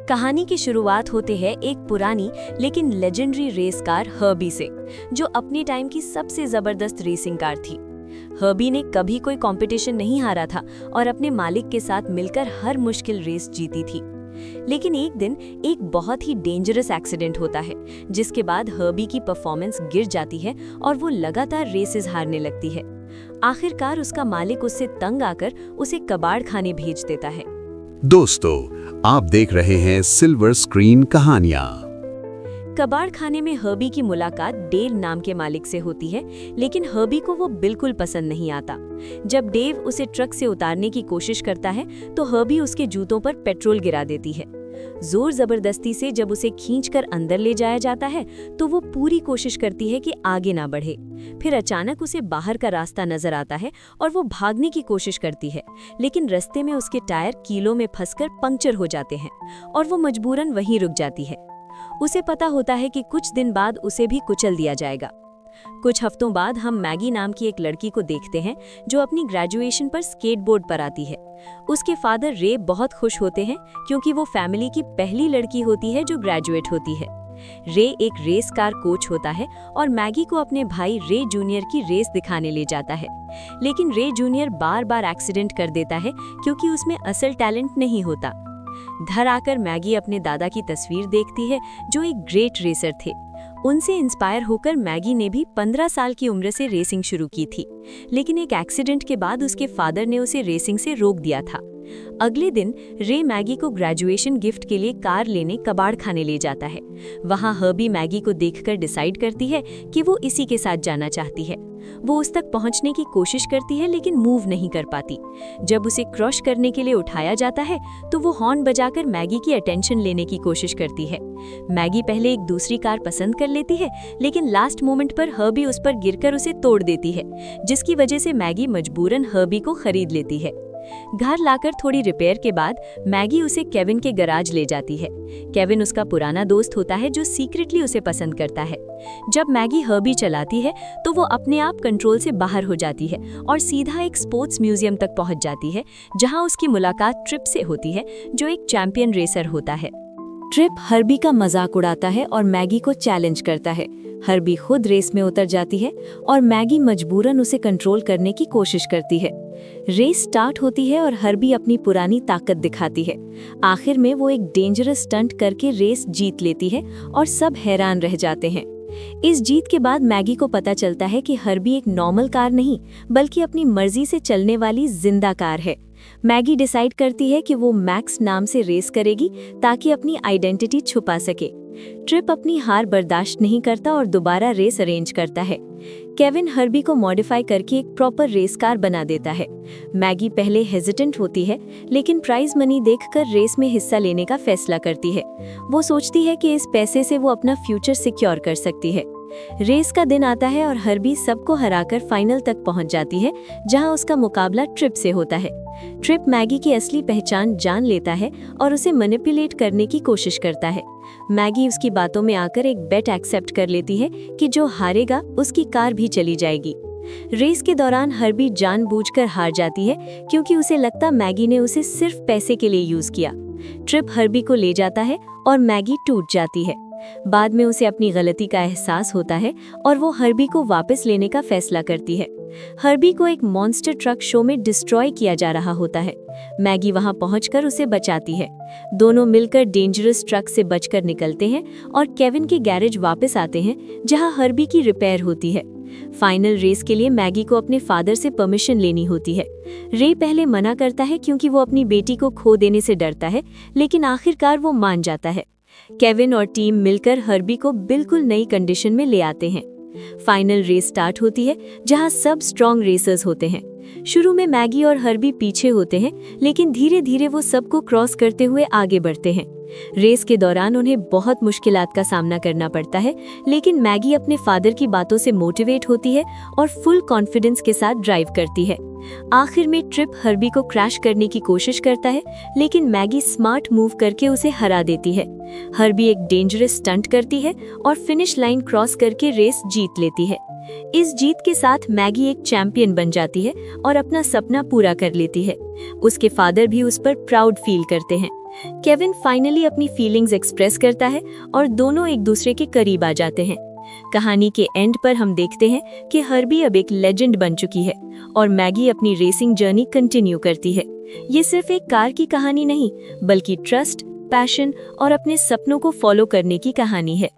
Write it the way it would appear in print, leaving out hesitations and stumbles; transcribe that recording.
कहानी की शुरुआत होते है एक पुरानी लेकिन लेजेंडरी रेस कार हर्बी से, जो अपने टाइम की सबसे जबरदस्त रेसिंग कार थी। हर्बी ने कभी कोई कंपटीशन नहीं हारा था और अपने मालिक के साथ मिलकर हर मुश्किल रेस जीती थी। लेकिन एक दिन एक बहुत ही डेंजरस एक्सीडेंट होता है, जिसके बाद हर्बी की परफॉर्मेंस गिर जाती है और वो लगातार रेसेस हारने लगती है। आखिरकार उसका मालिक उससे तंग आकर उसे कबाड़ खाने भेज देता है। दोस्तों, आप देख रहे हैं सिल्वर स्क्रीन कहानियां। कबाड़ खाने में हर्बी की मुलाकात डेव नाम के मालिक से होती है, लेकिन हर्बी को वो बिल्कुल पसंद नहीं आता। जब डेव उसे ट्रक से उतारने की कोशिश करता है तो हर्बी उसके जूतों पर पेट्रोल गिरा देती है। जोर जबरदस्ती से जब उसे खींचकर अंदर ले जाया जाता है तो वो पूरी कोशिश करती है कि आगे ना बढ़े। फिर अचानक उसे बाहर का रास्ता नजर आता है और वो भागने की कोशिश करती है, लेकिन रास्ते में उसके टायर कीलों में फंसकर पंक्चर हो जाते हैं और वो मजबूरन वहीं रुक जाती है। उसे पता होता है कि कुछ दिन बाद उसे भी कुचल दिया जाएगा। कुछ हफ्तों बाद हम मैगी नाम की एक लड़की को देखते हैं, जो अपनी ग्रेजुएशन पर स्केटबोर्ड पर आती है। उसके फादर रे बहुत खुश होते हैं क्योंकि वो फैमिली की पहली लड़की होती है जो ग्रेजुएट होती है। रे एक रेस कार कोच होता है और मैगी को अपने भाई रे जूनियर की रेस दिखाने ले जाता है। लेकिन रे जूनियर बार बार एक्सीडेंट कर देता है क्योंकि उसमें असल टैलेंट नहीं होता। घर आकर मैगी अपने दादा की तस्वीर देखती है, जो एक ग्रेट रेसर थे। उनसे इंस्पायर होकर मैगी ने भी 15 साल की उम्र से रेसिंग शुरू की थी, लेकिन एक एक्सीडेंट के बाद उसके फादर ने उसे रेसिंग से रोक दिया था। अगले दिन रे मैगी को ग्रेजुएशन गिफ्ट के लिए कार लेने कबाड़ खाने ले जाता है। वहां हर्बी मैगी को देखकर डिसाइड करती है कि वो इसी के साथ जाना चाहती है। वो उस तक पहुंचने की कोशिश करती है लेकिन मूव नहीं कर पाती। जब उसे क्रॉस करने के लिए उठाया जाता है तो वो हॉर्न बजाकर मैगी की अटेंशन लेने की कोशिश करती है। मैगी पहले एक दूसरी कार पसंद कर लेती है, लेकिन लास्ट मोमेंट पर हर्बी उस पर गिरकर उसे तोड़ देती है, जिसकी वजह से मैगी मजबूरन हर्बी को खरीद लेती है। घर लाकर थोड़ी रिपेयर के बाद मैगी उसे केविन के गैराज ले जाती है। केविन उसका पुराना दोस्त होता है जो सीक्रेटली उसे पसंद करता है। जब मैगी हर्बी चलाती है तो वो अपने आप कंट्रोल से बाहर हो जाती है और सीधा एक स्पोर्ट्स म्यूजियम तक पहुंच जाती है, जहां उसकी मुलाकात ट्रिप से होती है, जो एक चैंपियन रेसर होता है। ट्रिप हर्बी का मजाक उड़ाता है और मैगी को चैलेंज करता है। हर्बी खुद रेस में उतर जाती है और मैगी मजबूरन उसे कंट्रोल करने की कोशिश करती है। रेस स्टार्ट होती है और हर्बी अपनी पुरानी ताकत दिखाती है। आखिर में वो एक डेंजरस स्टंट करके रेस जीत लेती है और सब हैरान रह जाते हैं। इस जीत के बाद मैगी को पता चलता है कि हर्बी एक नॉर्मल कार नहीं, बल्कि अपनी मर्जी से चलने वाली जिंदा कार है। मैगी डिसाइड करती है कि वो मैक्स नाम से रेस करेगी ताकि अपनी आइडेंटिटी छुपा सके। ट्रिप अपनी हार बर्दाश्त नहीं करता और दोबारा रेस अरेंज करता है। केविन हर्बी को मॉडिफाई करके एक प्रॉपर रेस कार बना देता है। मैगी पहले हेजिटेंट होती है, लेकिन प्राइज मनी देखकर रेस में हिस्सा लेने का फैसला करती है। वो सोचती है कि इस पैसे से वो अपना फ्यूचर सिक्योर कर सकती है। रेस का दिन आता है और हर्बी सबको हराकर फाइनल तक पहुंच जाती है, जहां उसका मुकाबला ट्रिप से होता है। ट्रिप मैगी की असली पहचान जान लेता है और उसे मैनिपुलेट करने की कोशिश करता है। मैगी उसकी बातों में आकर एक बेट एक्सेप्ट कर लेती है कि जो हारेगा उसकी कार भी चली जाएगी। रेस के दौरान हर्बी जानबूझकर हार जाती है क्योंकि उसे लगता मैगी ने उसे सिर्फ पैसे के लिए यूज किया। ट्रिप हर्बी को ले जाता है और मैगी टूट जाती है। बाद में उसे अपनी गलती का एहसास होता है और वो हर्बी को वापस लेने का फैसला करती है। हर्बी को एक मॉन्स्टर ट्रक शो में डिस्ट्रॉय किया जा रहा होता है। मैगी वहां पहुंचकर उसे बचाती है। दोनों मिलकर डेंजरस ट्रक से बचकर निकलते हैं और केविन के गैरेज वापस आते हैं, जहां हर्बी की रिपेयर होती है। फाइनल रेस के लिए मैगी को अपने फादर से परमिशन लेनी होती है। रे पहले मना करता है क्योंकि वो अपनी बेटी को खो देने से डरता है, लेकिन आखिरकार वो मान जाता है। केविन और टीम मिलकर हर्बी को बिल्कुल नई कंडीशन में ले आते हैं। फाइनल रेस स्टार्ट होती है, जहां सब स्ट्रॉन्ग रेसर्स होते हैं। शुरू में मैगी और हर्बी पीछे होते हैं, लेकिन धीरे धीरे वो सबको क्रॉस करते हुए आगे बढ़ते हैं। रेस के दौरान उन्हें बहुत मुश्किलात का सामना करना पड़ता है, लेकिन मैगी अपने फादर की बातों से मोटिवेट होती है और फुल कॉन्फिडेंस के साथ ड्राइव करती है। आखिर में ट्रिप हर्बी को क्रैश करने की कोशिश करता है, लेकिन मैगी स्मार्ट मूव करके उसे हरा देती है। हर्बी एक डेंजरस स्टंट करती है और फिनिश लाइन क्रॉस करके रेस जीत लेती है। इस जीत के साथ मैगी एक चैंपियन बन जाती है और अपना सपना पूरा कर लेती है। उसके फादर भी उस पर प्राउड फील करते हैं। केविन फाइनली अपनी फीलिंग्स एक्सप्रेस करता है और दोनों एक दूसरे के करीब आ जाते हैं। कहानी के एंड पर हम देखते हैं कि हर्बी अब एक लेजेंड बन चुकी है और मैगी अपनी रेसिंग जर्नी कंटिन्यू करती है। ये सिर्फ एक कार की कहानी नहीं, बल्कि ट्रस्ट, पैशन और अपने सपनों को फॉलो करने की कहानी है।